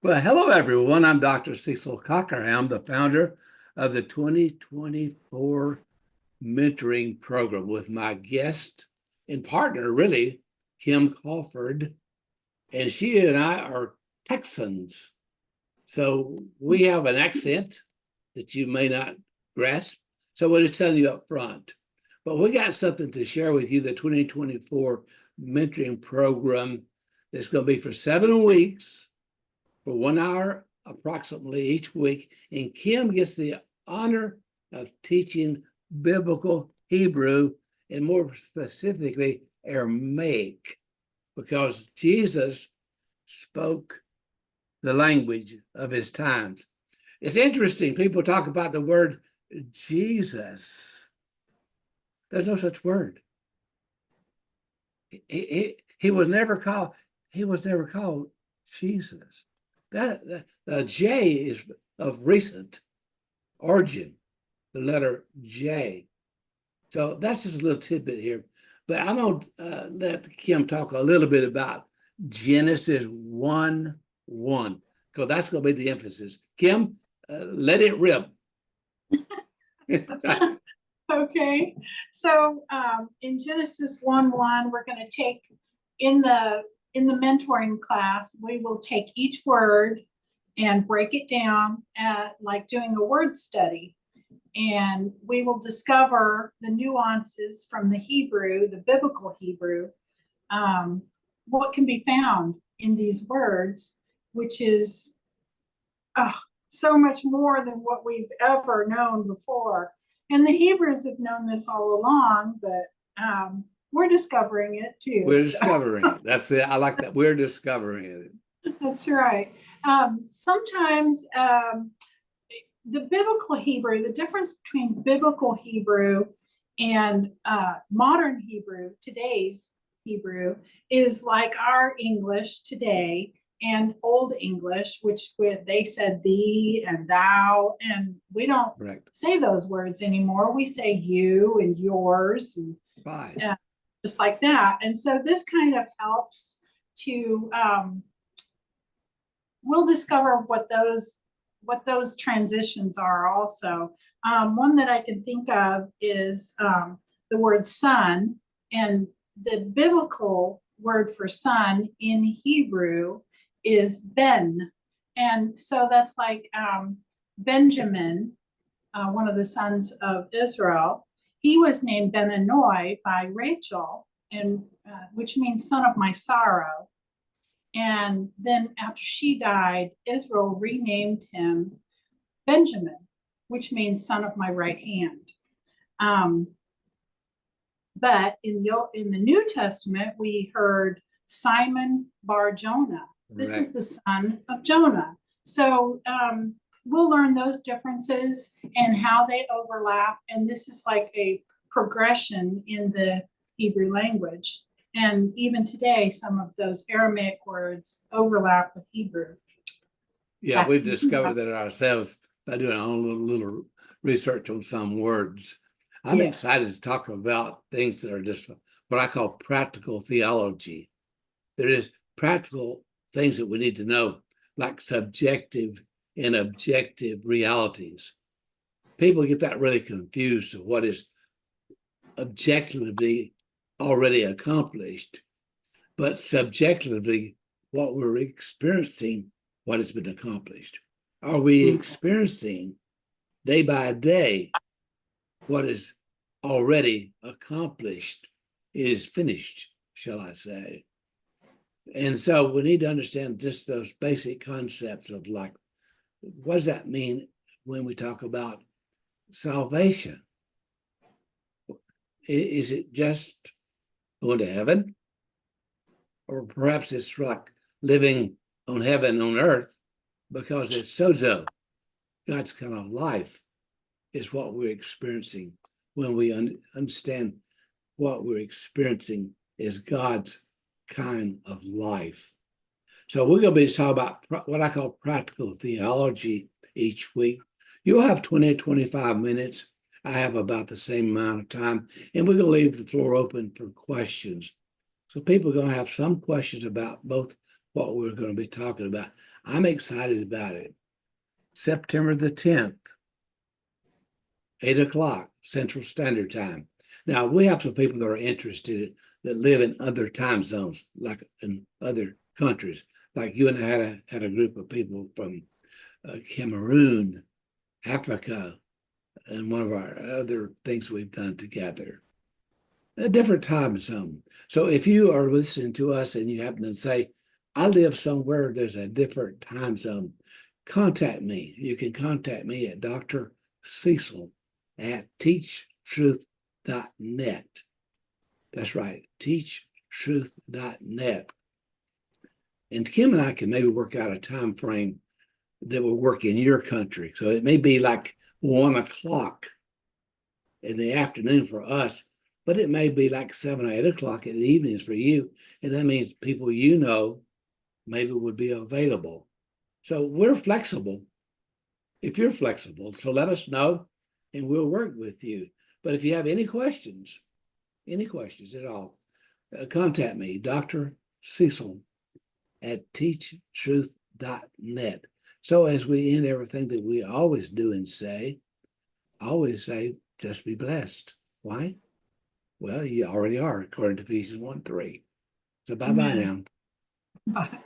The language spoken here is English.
Well, hello, everyone. I'm Dr. Cecil Cocker. I'm the founder of the 2024 Mentoring Program with my guest and partner, really, Kim Crawford. And she and I are Texans. So we have an accent that you may not grasp. So we'll just tell you up front. But we got something to share with you, the 2024 Mentoring Program that's going to be for 7 weeks for 1 hour approximately each week. And Kim gets the honor of teaching biblical Hebrew and more specifically Aramaic, because Jesus spoke the language of his times. It's interesting. People talk about the word Jesus. There's no such word. He was never called. He was never called Jesus. That J is of recent origin, the letter J. So that's just a little tidbit here. But I'm going to let Kim talk a little bit about Genesis 1:1, because that's going to be the emphasis. Kim, let it rip. Okay, so in Genesis 1:1, we're going to take in the mentoring class, we will take each word and break it down like doing a word study. And we will discover the nuances from the Hebrew, the biblical Hebrew, what can be found in these words, which is so much more than what we've ever known before. And the Hebrews have known this all along, but we're discovering it too. We're discovering it. That's it. I like that. We're discovering it. That's right. Sometimes the biblical Hebrew, the difference between biblical Hebrew and modern Hebrew, today's Hebrew, is like our English today and Old English, which they said thee and thou, and we don't say those words anymore. We say you and yours, and just like that. And so this kind of helps to, we'll discover what those transitions are also. One that I can think of is the word son, and the biblical word for son in Hebrew is Ben. And so that's like Benjamin, one of the sons of Israel. He was named Benoni by Rachel, and which means son of my sorrow. And then after she died, Israel renamed him Benjamin, which means son of my right hand. But in the New Testament, we heard Simon Bar Jonah. This is the son of Jonah. So we'll learn those differences and how they overlap. And this is like a progression in the Hebrew language. And even today, some of those Aramaic words overlap with Hebrew. Yeah, we've discovered that ourselves by doing our own little research on some words. I'm excited to talk about things that are just what I call practical theology. There is practical things that we need to know, like subjective and objective realities. People get that really confused of what is objectively already accomplished, but subjectively what we're experiencing, what has been accomplished. Are we experiencing day by day what is already accomplished, is finished, shall I say? And so we need to understand just those basic concepts of like, what does that mean when we talk about salvation? Is it just going to heaven? Or perhaps it's like living on heaven on earth, because it's sozo. God's kind of life is what we're experiencing when we understand what we're experiencing is God's kind of life. So we're going to be talking about what I call practical theology each week. You'll have 20 to 25 minutes. I have about the same amount of time, and we're going to leave the floor open for questions. So people are going to have some questions about both what we're going to be talking about. I'm excited about it. September the 10th, 8 o'clock Central Standard Time. Now, we have some people that are interested that live in other time zones, like in other countries. Like you and I had a group of people from Cameroon, Africa, and one of our other things we've done together. A different time zone. So if you are listening to us and you happen to say, I live somewhere there's a different time zone, contact me. You can contact me at Dr. Cecil at teachtruth.net. That's right, teachtruth.net. And Kim and I can maybe work out a time frame that will work in your country. So it may be like 1 o'clock in the afternoon for us, but it may be like 7 or 8 o'clock in the evenings for you. And that means people you know maybe would be available. So we're flexible if you're flexible. So let us know and we'll work with you. But if you have any questions at all, contact me, Dr. Cecil at teachtruth.net. So as we end everything that we always do and say, just be blessed. Why? Well, you already are, according to Ephesians 1:3. So bye-bye now. Bye.